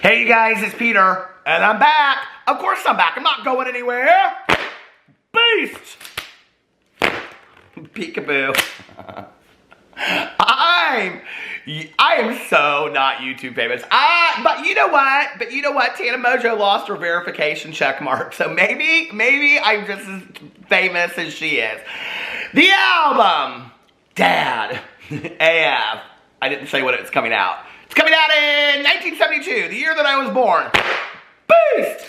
Hey you guys, it's Peter, and I'm back. Of course I'm back. I'm not going anywhere. Beast! Peekaboo. I am so not YouTube famous. But you know what? Tana Mojo lost her verification check mark. So maybe I'm just as famous as she is. The album, Dad, AF. I didn't say when it's coming out. It's coming out in 1972, the year that I was born. Beast!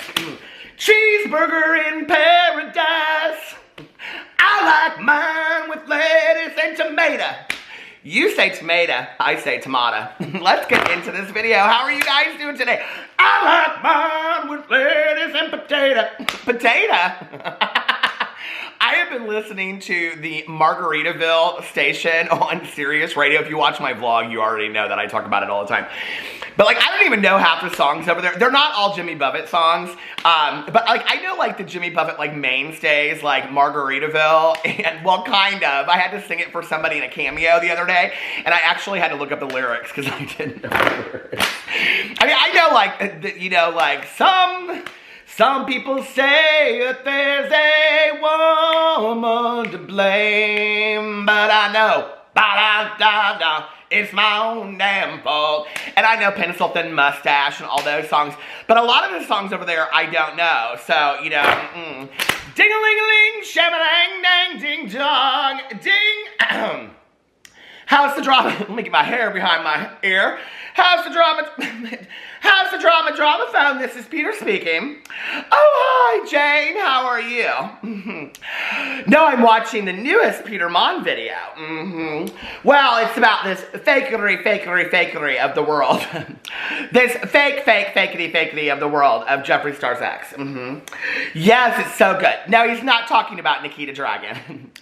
Cheeseburger in paradise. I like mine with lettuce and tomato. You say tomato, I say tomato. Let's get into this video. How are you guys doing today? I like mine with lettuce and potato. Potato? I have been listening to the Margaritaville station on Sirius Radio. If you watch my vlog, you already know that I talk about it all the time. But like, I don't even know half the songs over there. They're not all Jimmy Buffett songs. But like, I know like the Jimmy Buffett like mainstays, like Margaritaville, and well, kind of. I had to sing it for somebody in a cameo the other day, and I actually had to look up the lyrics because I didn't know the lyrics. I mean, I know like, you know, like some people say that there's a woman to blame, but I know, it's my own damn fault. And I know Pencil Thin Mustache and all those songs, but a lot of the songs over there I don't know. So, you know, ding-a-ling-a-ling, shabba-lang-dang, ding-dong, ding. How's the drama? Let me get my hair behind my ear. How's the drama? How's the drama phone? This is Peter speaking. Oh, hi, Jane. How are you? No, I'm watching the newest Peter Monn video. Well, it's about this fakery of the world. This fakeity of the world of Jeffree Star's ex. Yes, it's so good. No, he's not talking about Nikita Dragon.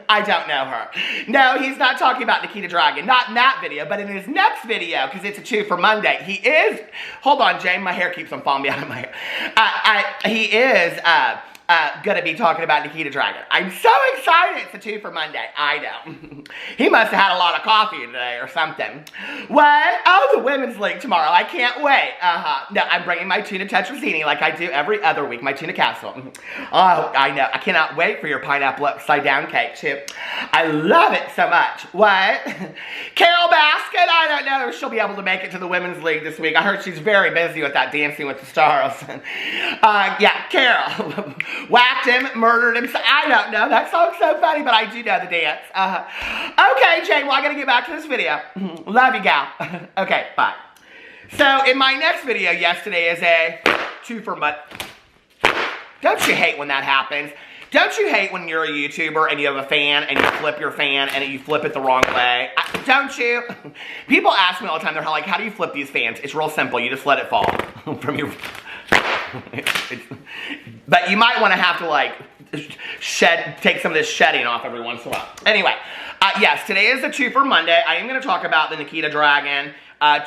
I don't know her. No, he's not talking about Nikita Dragon. Not in that video, but in his next video, because it's a 2 for Monday, he is, hold on, Jane, my hair keeps on falling behind my hair. He is gonna be talking about Nikita Dragon. I'm so excited it's a 2 for Monday. I know. He must have had a lot of coffee today or something. What? Oh, the Women's League tomorrow. I can't wait. No, I'm bringing my tuna tetrazzini like I do every other week. My tuna casserole. Oh, I know. I cannot wait for your pineapple upside down cake too. I love it so much. What? Carol Baskin? I don't know if she'll be able to make it to the Women's League this week. I heard she's very busy with that Dancing with the Stars. Yeah, Carol. Whacked him, murdered him. So I don't know. That song's so funny, but I do know the dance. Okay, Jane, well, I gotta get back to this video. Love you, gal. Okay, bye. So, in my next video, yesterday is a 2 for Monday. Don't you hate when that happens? Don't you hate when you're a YouTuber and you have a fan and you flip your fan and you flip it the wrong way? Don't you? People ask me all the time, they're like, how do you flip these fans? It's real simple. You just let it fall from your... But you might want to have to like take some of this shedding off every once in a while. Anyway, yes, today is the 2 for Monday. I am going to talk about the Nikita Dragon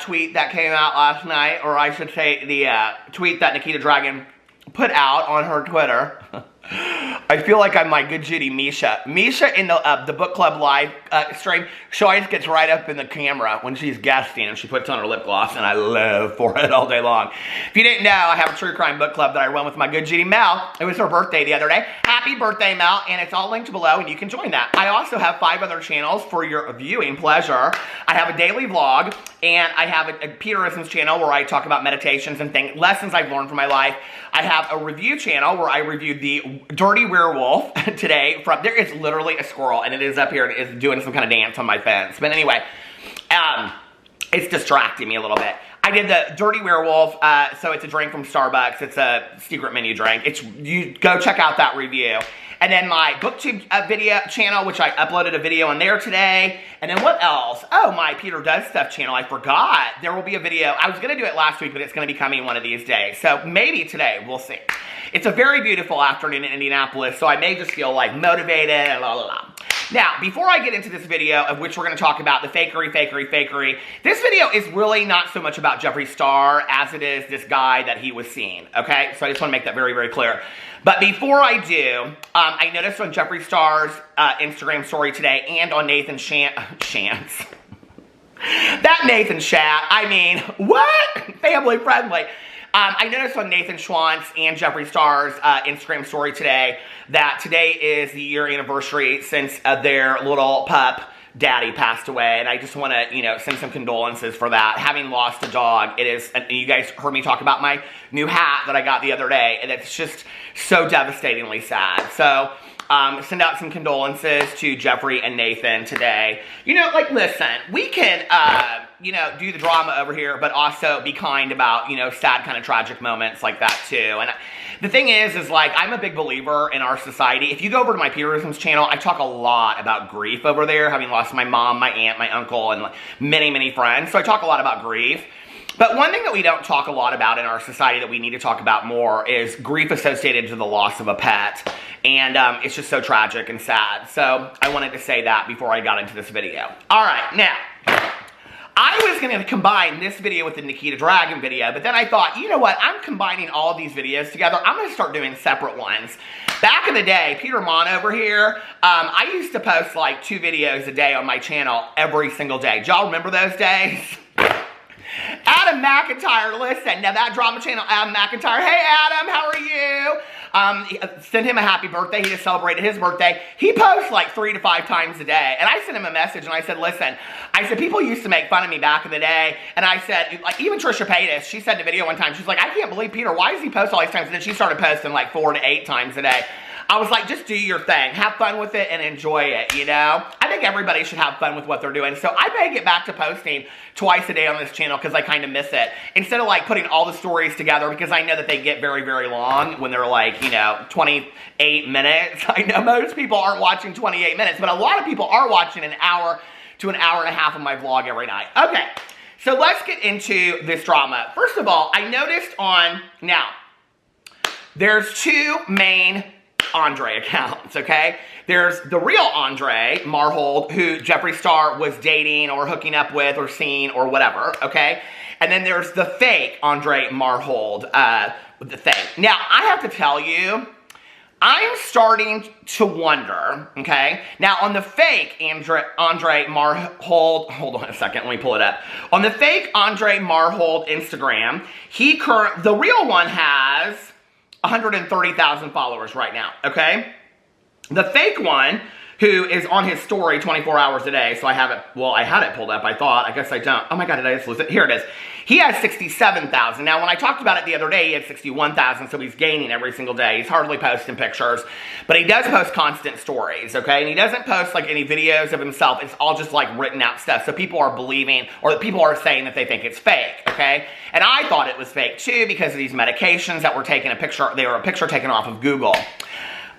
tweet that came out last night, or I should say the tweet that Nikita Dragon put out on her Twitter. I feel like I'm my good Judy Misha. Misha in the book club live stream, she always gets right up in the camera when she's guesting and she puts on her lip gloss, and I live for it all day long. If you didn't know, I have a true crime book club that I run with my good Judy Mel. It was her birthday the other day. Happy birthday, Mel, and it's all linked below and you can join that. I also have 5 other channels for your viewing pleasure. I have a daily vlog, and I have a Peterisms channel where I talk about meditations and lessons I've learned from my life. I have a review channel where I reviewed the Dirty Werewolf today. There is literally a squirrel, and it is up here and it is doing some kind of dance on my fence. But anyway, it's distracting me a little bit. I did the Dirty Werewolf, so it's a drink from Starbucks. It's a secret menu drink. You go check out that review. And then my BookTube video channel, which I uploaded a video on there today. And then what else? Oh, my Peter Does Stuff channel. I forgot. There will be a video. I was going to do it last week, but it's going to be coming one of these days. So maybe today. We'll see. It's a very beautiful afternoon in Indianapolis, so I may just feel like motivated and la la la. Now, before I get into this video, of which we're going to talk about the fakery, this video is really not so much about Jeffree Star as it is this guy that he was seeing, okay? So I just want to make that very, very clear. But before I do, I noticed on Jeffree Star's Instagram story today and on Nathan Shantz. That Nathan chat, I mean, what? Family friendly. I noticed on Nathan Schwantz and Jeffree Star's Instagram story today that today is the year anniversary since their little pup daddy passed away, and I just want to, send some condolences for that. Having lost a dog, it is, and you guys heard me talk about my new hat that I got the other day, and it's just so devastatingly sad. So, send out some condolences to Jeffree and Nathan today. Listen, we can, do the drama over here, but also be kind about, sad kind of tragic moments like that too. And the thing is I'm a big believer in our society. If you go over to my Peterisms channel, I talk a lot about grief over there, having lost my mom, my aunt, my uncle, and many, many friends. So I talk a lot about grief. But one thing that we don't talk a lot about in our society that we need to talk about more is grief associated to the loss of a pet. And it's just so tragic and sad. So I wanted to say that before I got into this video. All right, now, I was going to combine this video with the Nikita Dragon video, but then I thought, you know what, I'm combining all of these videos together. I'm going to start doing separate ones. Back in the day, Peter Monn over here, I used to post like 2 videos a day on my channel every single day. Do y'all remember those days? Adam McIntyre, listen, now that drama channel, Adam McIntyre, hey Adam, how are you? Send him a happy birthday. He just celebrated his birthday. He posts like 3 to 5 times a day. And I sent him a message and I said, listen, people used to make fun of me back in the day. And I said, even Trisha Paytas, she said in a video one time, she's like, I can't believe Peter, why does he post all these times? And then she started posting like 4 to 8 times a day. I was like, just do your thing. Have fun with it and enjoy it, I think everybody should have fun with what they're doing. So I may get back to posting twice a day on this channel because I kind of miss it. Instead of putting all the stories together, because I know that they get very, very long when they're 28 minutes. I know most people aren't watching 28 minutes, but a lot of people are watching an hour to an hour and a half of my vlog every night. Okay, so let's get into this drama. First of all, I noticed there's 2 main Andre accounts, okay? There's the real Andre Marhold, who Jeffree Star was dating or hooking up with or seeing or whatever, okay? And then there's the fake Andre Marhold the thing. Now, I have to tell you, I'm starting to wonder, okay? Now, on the fake Andre Marhold, hold on a second, let me pull it up. On the fake Andre Marhold Instagram, the real one has 130,000 followers right now, okay? The fake one, who is on his story 24 hours a day, so I had it pulled up, I thought. I guess I don't. Oh my God, did I just lose it? Here it is. He has 67,000. Now, when I talked about it the other day, he had 61,000, so he's gaining every single day. He's hardly posting pictures, but he does post constant stories, okay? And he doesn't post, any videos of himself. It's all just, written out stuff, so people are believing, or people are saying that they think it's fake, okay? And I thought it was fake, too, because of these medications that were taking they were a picture taken off of Google.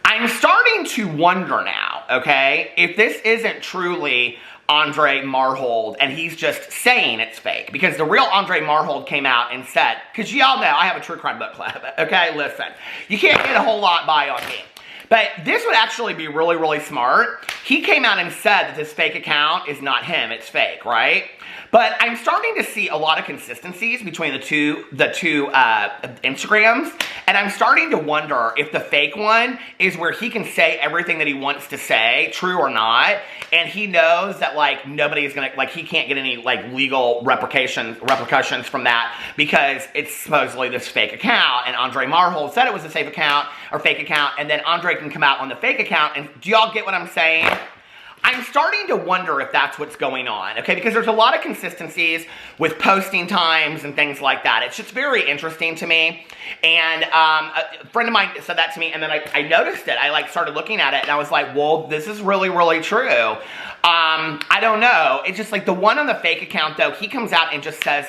I'm starting to wonder now, okay, if this isn't truly Andre Marhold and he's just saying it's fake. Because the real Andre Marhold came out and said, because y'all know I have a true crime book club, okay, listen, you can't get a whole lot by on me. But this would actually be really, really smart. He came out and said that this fake account is not him, it's fake, right? But I'm starting to see a lot of consistencies between the two Instagrams, and I'm starting to wonder if the fake one is where he can say everything that he wants to say, true or not, and he knows that nobody is gonna he can't get any legal repercussions from that because it's supposedly this fake account, and Andre Marhold said it was a fake account, and then Andre can come out on the fake account, and do y'all get what I'm saying? I'm starting to wonder if that's what's going on, okay? Because there's a lot of consistencies with posting times and things like that. It's just very interesting to me. And a friend of mine said that to me, and then I noticed it. I started looking at it, and I was like, well, this is really, really true. I don't know. It's just the one on the fake account, though, he comes out and just says,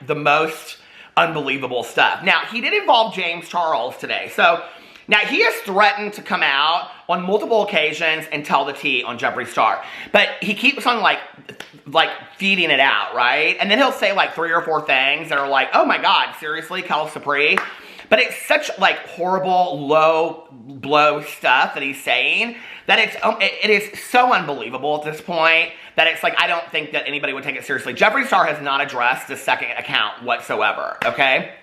the most unbelievable stuff. Now, he did involve James Charles today, so... Now, he has threatened to come out on multiple occasions and tell the tea on Jeffree Star. But he keeps on, feeding it out, right? And then he'll say, 3 or 4 things that are oh my God, seriously, Kel Sapri? But it's such, horrible, low blow stuff that he's saying that it is so unbelievable at this point that it's I don't think that anybody would take it seriously. Jeffree Star has not addressed the second account whatsoever, okay?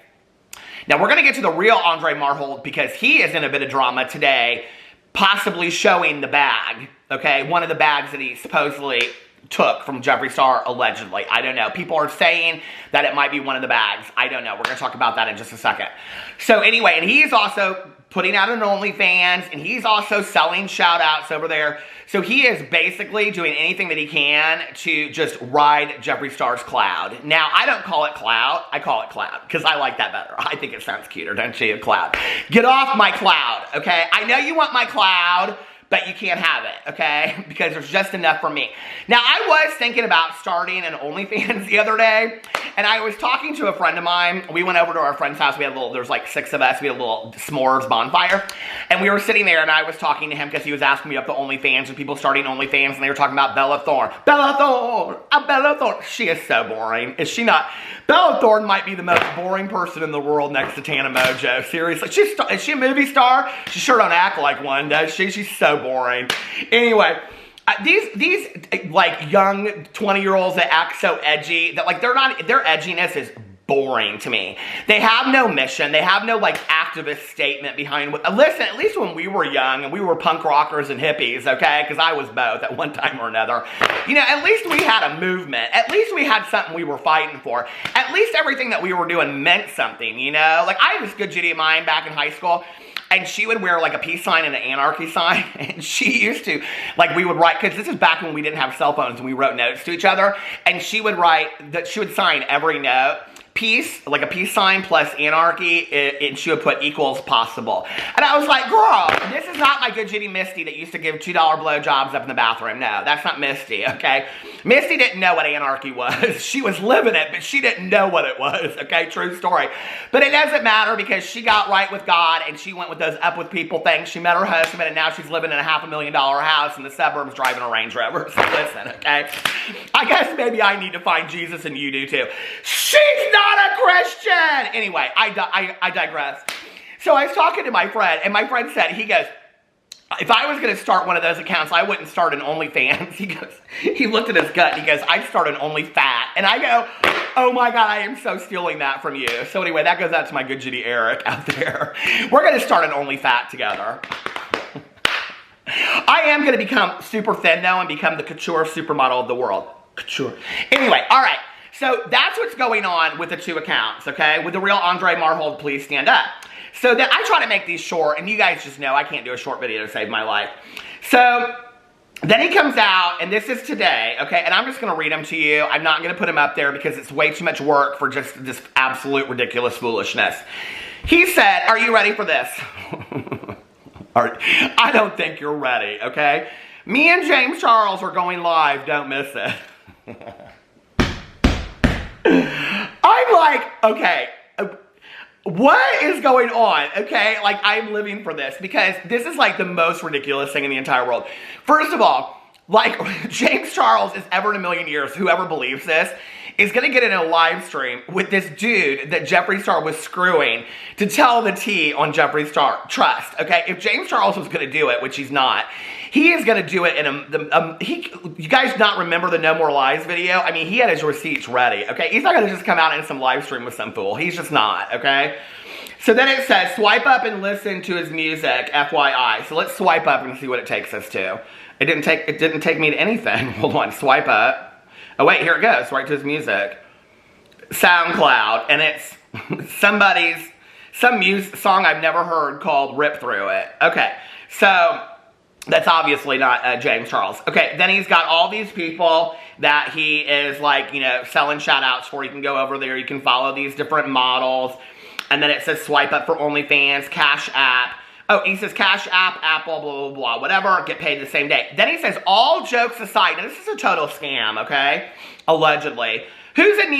Now, we're going to get to the real Andre Marhold because he is in a bit of drama today, possibly showing the bag, okay? One of the bags that he supposedly took from Jeffree Star, allegedly. I don't know. People are saying that it might be one of the bags. I don't know. We're going to talk about that in just a second. So anyway, and he's also putting out an OnlyFans, and he's also selling shout-outs over there. So he is basically doing anything that he can to just ride Jeffree Star's cloud. Now, I don't call it cloud. I call it cloud, because I like that better. I think it sounds cuter, don't you? Cloud. Get off my cloud, okay? I know you want my cloud, but you can't have it, okay? Because there's just enough for me. Now, I was thinking about starting an OnlyFans the other day, and I was talking to a friend of mine. We went over to our friend's house. We had a little, there's like 6 of us. We had a little s'mores bonfire, and we were sitting there, and I was talking to him because he was asking me about the OnlyFans and people starting OnlyFans, and they were talking about Bella Thorne. Bella Thorne! Bella Thorne! She is so boring. Is she not? Bella Thorne might be the most boring person in the world next to Tana Mojo. Seriously. Is she a movie star? She sure don't act like one, does she? She's so boring. Anyway, these like young 20-year-olds that act so edgy, that like their edginess is boring to me. They have no mission. They have no like activist statement behind what. Listen, at least when we were young and we were punk rockers and hippies, okay? Because I was both at one time or another. You know, at least we had a movement. At least we had something we were fighting for. At least everything that we were doing meant something, you know? Like I had this good Judy of mine back in high school, and she would wear like a peace sign and an anarchy sign. And she used to, like we would write, because this is back when we didn't have cell phones and we wrote notes to each other. And she would write, that she would sign every note. Peace, like a peace sign plus anarchy, and she would put equals possible. And I was like, girl, this is not my good Judy Misty that used to give $2 blowjobs up in the bathroom. No, that's not Misty, okay? Misty didn't know what anarchy was. She was living it, but she didn't know what it was, okay? True story. But it doesn't matter because she got right with God and she went with those up with people things. She met her husband and now she's living in a $500,000 house in the suburbs driving a Range Rover. So listen, okay? I guess maybe I need to find Jesus and you do too. She's not a Christian! Anyway, I digress. So I was talking to my friend, and my friend said, he goes, if I was going to start one of those accounts, I wouldn't start an OnlyFans. He looked at his gut, and he goes, I'd start an OnlyFat. And I go, oh my God, I am so stealing that from you. So anyway, that goes out to my good Judy Eric out there. We're going to start an OnlyFat together. I am going to become super thin, though, and become the couture supermodel of the world. Couture. Anyway, all right. So that's what's going on with the 2 accounts, okay? With the real Andre Marhold, please stand up. So that I try to make these short, and you guys just know I can't do a short video to save my life. So then he comes out, and this is today, okay? And I'm just going to read them to you. I'm not going to put them up there because it's way too much work for just this absolute ridiculous foolishness. He said, are you ready for this? I don't think you're ready, okay? Me and James Charles are going live. Don't miss it. I'm like, okay, what is going on, okay? Like, I'm living for this because this is like the most ridiculous thing in the entire world. First of all, like, James Charles is ever in a million years, whoever believes this, is going to get in a live stream with this dude that Jeffree Star was screwing to tell the tea on Jeffree Star. Trust, okay? If James Charles was going to do it, which he's not, he is going to do it in you guys not remember the No More Lies video? I mean, he had his receipts ready, okay? He's not going to just come out in some live stream with some fool. He's just not, okay? So then it says, swipe up and listen to his music, FYI. So let's swipe up and see what it takes us to. It didn't take me to anything. Hold on, swipe up. Oh wait, here it goes, right to his music. SoundCloud, and it's some song I've never heard called Rip Through It. Okay, so that's obviously not James Charles. Okay, then he's got all these people that he is like, you know, selling shout outs for. You can go over there, you can follow these different models. And then it says swipe up for OnlyFans, Cash App. Oh, he says Cash App, Apple, blah, blah, blah, whatever, get paid the same day. Then he says, all jokes aside, now this is a total scam, okay? Allegedly. Who's in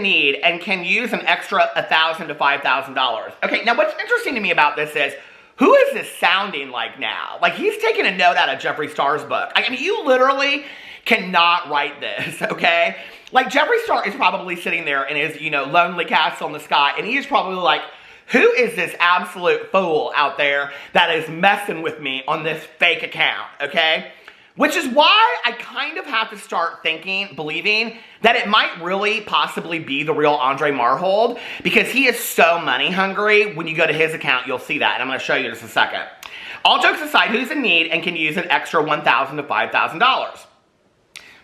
need and can use an extra $1,000 to $5,000? Okay, now what's interesting to me about this is, who is this sounding like now? Like, he's taking a note out of Jeffree Star's book. I mean, you literally cannot write this, okay? Like, Jeffree Star is probably sitting there in his, you know, lonely castle in the sky, and he is probably like, who is this absolute fool out there that is messing with me on this fake account, okay? Which is why I kind of have to start believing that it might really possibly be the real Andre Marhold, because he is so money hungry. When you go to his account, you'll see that, and I'm going to show you in just a second. All jokes aside, who's in need and can use an extra $1,000 to $5,000?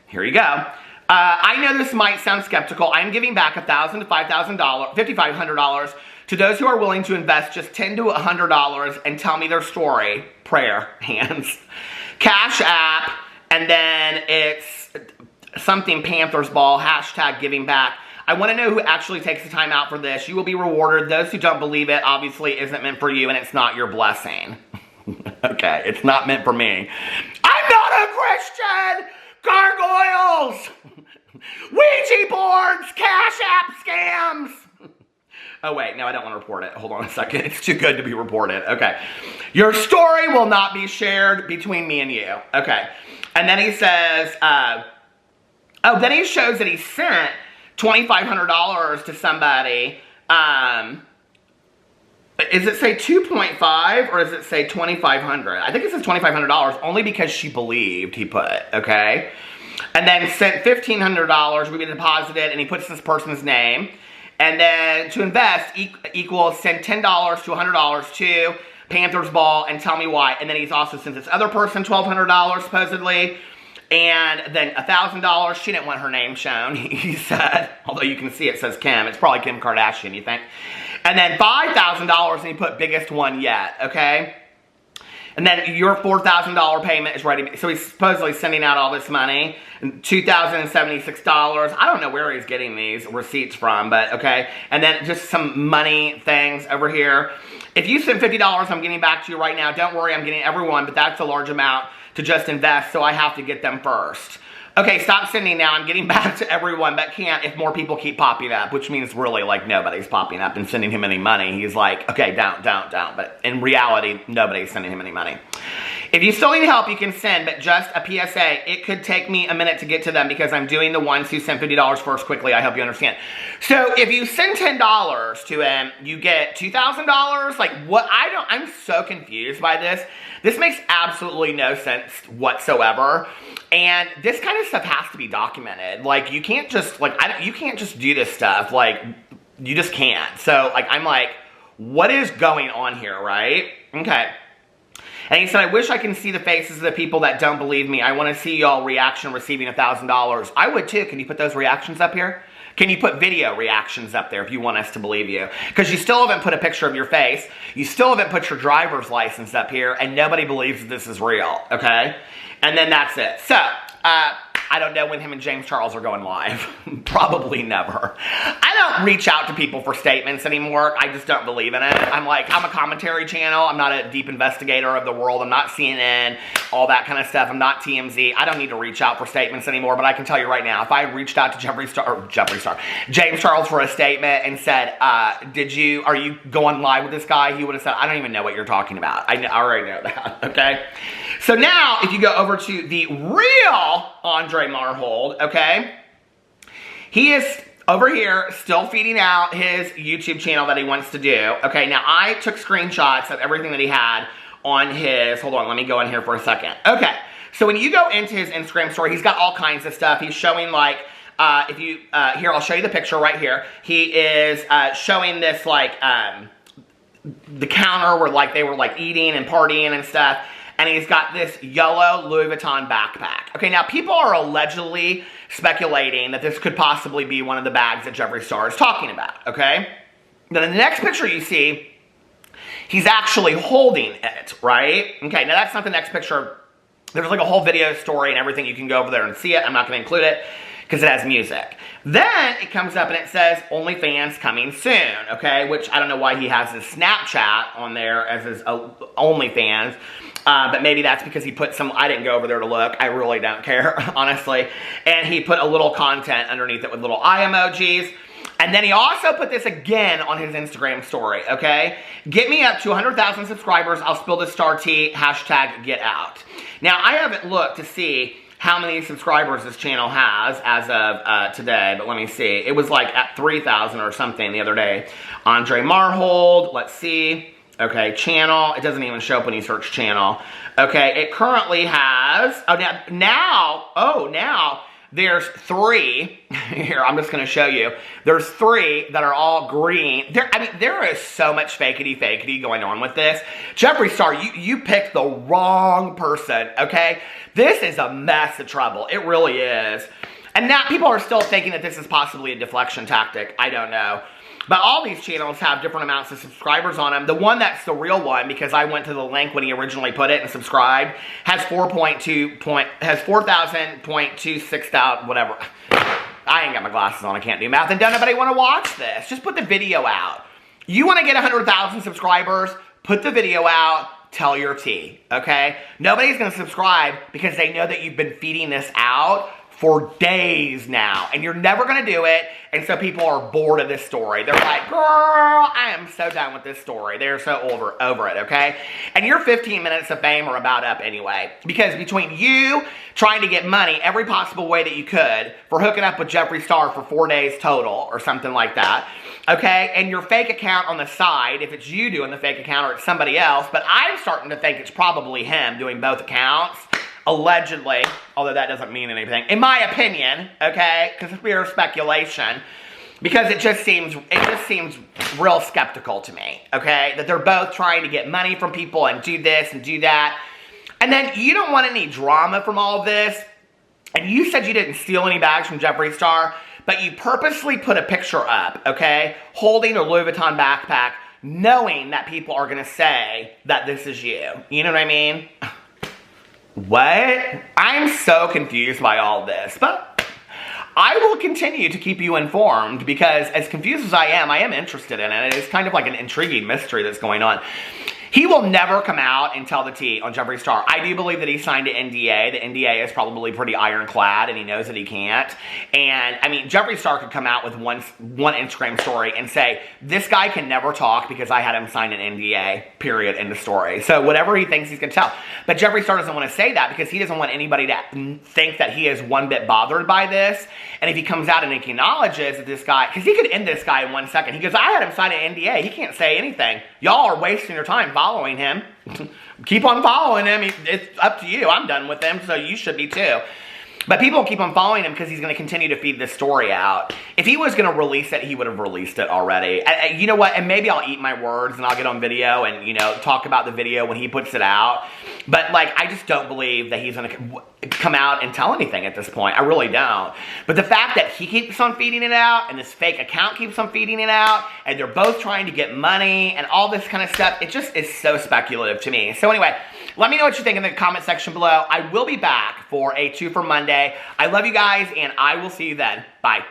Here you go. I know this might sound skeptical. I'm giving back $1,000 to $5,500 to those who are willing to invest just $10 to $100 and tell me their story. Prayer hands. Cash App, and then it's something Panthers ball, hashtag giving back. I want to know who actually takes the time out for this. You will be rewarded. Those who don't believe it obviously isn't meant for you, and it's not your blessing. Okay, it's not meant for me. I'm not a Christian! Gargoyles! Ouija boards! Cash App scams! Oh wait, no, I don't want to report it. Hold on a second. It's too good to be reported. Okay. Your story will not be shared between me and you. Okay. And then he says, then he shows that he sent $2,500 to somebody. Does it say 2.5 or does it say 2,500? I think it says $2,500 only because she believed, he put, okay? And then sent $1,500, we deposited, and he puts this person's name. And then to invest equals send $10 to $100 to Panthers ball and tell me why. And then he's also sent this other person $1,200 supposedly. And then $1,000. She didn't want her name shown, he said. Although you can see it says Kim. It's probably Kim Kardashian, you think. And then $5,000 and he put biggest one yet, okay? And then your $4,000 payment is ready. So he's supposedly sending out all this money. $2,076. I don't know where he's getting these receipts from, but okay. And then just some money things over here. If you send $50, I'm getting back to you right now. Don't worry, I'm getting everyone, but that's a large amount to just invest, so I have to get them first. Okay, stop sending now. I'm getting back to everyone, but can't if more people keep popping up, which means really like nobody's popping up and sending him any money. He's like, okay, don't. But in reality, nobody's sending him any money. If you still need help, you can send, but just a PSA. It could take me a minute to get to them because I'm doing the ones who sent $50 first quickly. I hope you understand. So if you send $10 to him, you get $2,000. Like what? I'm so confused by this. This makes absolutely no sense whatsoever. And this kind of stuff has to be documented. Like you can't just you can't just do this stuff. Like you just can't. So like I'm like, what is going on here, right? Okay. And he said, I wish I can see the faces of the people that don't believe me. I want to see y'all reaction receiving $1,000. I would too. Can you put those reactions up here? Can you put video reactions up there if you want us to believe you? Because you still haven't put a picture of your face. You still haven't put your driver's license up here. And nobody believes that this is real. Okay? And then that's it. So, I don't know when him and James Charles are going live. Probably never. I don't reach out to people for statements anymore. I just don't believe in it. I'm a commentary channel. I'm not a deep investigator of the world. I'm not CNN, all that kind of stuff. I'm not TMZ. I don't need to reach out for statements anymore, but I can tell you right now, if I reached out to James Charles for a statement and said, are you going live with this guy? He would have said, I don't even know what you're talking about. I already know that, okay? So now, if you go over to the real Andre Marhold, okay? He is over here still feeding out his YouTube channel that he wants to do. Okay, now I took screenshots of everything that he had on his, hold on, let me go in here for a second. Okay, so when you go into his Instagram story, he's got all kinds of stuff. He's showing like, here, I'll show you the picture right here. He is showing this like, the counter where like they were like eating and partying and stuff. And he's got this yellow Louis Vuitton backpack. Okay, now people are allegedly speculating that this could possibly be one of the bags that Jeffree Star is talking about, okay? Then in the next picture you see, he's actually holding it, right? Okay, now that's not the next picture. There's like a whole video story and everything. You can go over there and see it. I'm not going to include it because it has music. Then it comes up and it says OnlyFans coming soon, okay? Which I don't know why he has his Snapchat on there as his OnlyFans. But maybe that's because he put some, I didn't go over there to look. I really don't care, honestly. And he put a little content underneath it with little eye emojis. And then he also put this again on his Instagram story, okay? Get me up to 100,000 subscribers. I'll spill the star tea. Hashtag get out. Now, I haven't looked to see how many subscribers this channel has as of today. But let me see. It was like at 3,000 or something the other day. Andre Marhold. Let's see. Okay, channel. It doesn't even show up when you search channel. Okay, it currently has, now there's 3, here, I'm just gonna show you. There's 3 that are all green. There is so much fakety going on with this. Jeffree Star, you picked the wrong person, okay? This is a mess of trouble. It really is. And now people are still thinking that this is possibly a deflection tactic. I don't know. But all these channels have different amounts of subscribers on them. The one that's the real one, because I went to the link when he originally put it and subscribed, has 4,000.26,000, whatever. I ain't got my glasses on, I can't do math, and don't nobody want to watch this. Just put the video out. You want to get 100,000 subscribers, put the video out, tell your tea, okay? Nobody's going to subscribe because they know that you've been feeding this out for days now, and you're never going to do it, and so people are bored of this story. They're like, girl, I am so done with this story. They're so over it, okay? And your 15 minutes of fame are about up anyway, because between you trying to get money every possible way that you could for hooking up with Jeffree Star for 4 days total, or something like that, okay, and your fake account on the side, if it's you doing the fake account or it's somebody else, but I'm starting to think it's probably him doing both accounts, allegedly, although that doesn't mean anything, in my opinion, okay, because it's pure speculation, because it just seems real skeptical to me, okay, that they're both trying to get money from people and do this and do that, and then you don't want any drama from all of this, and you said you didn't steal any bags from Jeffree Star, but you purposely put a picture up, okay, holding a Louis Vuitton backpack, knowing that people are going to say that this is you, you know what I mean? What? I'm so confused by all this, but I will continue to keep you informed because as confused as I am interested in it. It's kind of like an intriguing mystery that's going on. He will never come out and tell the tea on Jeffree Star. I do believe that he signed an NDA. The NDA is probably pretty ironclad, and he knows that he can't. And, I mean, Jeffree Star could come out with one Instagram story and say, this guy can never talk because I had him sign an NDA, period, end of story. So whatever he thinks he's going to tell. But Jeffree Star doesn't want to say that because he doesn't want anybody to think that he is one bit bothered by this. And if he comes out and acknowledges that this guy, because he could end this guy in 1 second. He goes, I had him sign an NDA. He can't say anything. Y'all are wasting your time following him. Keep on following him. It's up to you. I'm done with him, so you should be too. But people keep on following him because he's going to continue to feed this story out. If he was going to release it, he would have released it already. You know what? And maybe I'll eat my words and I'll get on video and, you know, talk about the video when he puts it out. But, like, I just don't believe that he's going to come out and tell anything at this point. I really don't. But the fact that he keeps on feeding it out and this fake account keeps on feeding it out and they're both trying to get money and all this kind of stuff, it just is so speculative to me. So anyway, let me know what you think in the comment section below. I will be back for a 2 for Monday. I love you guys, and I will see you then. Bye.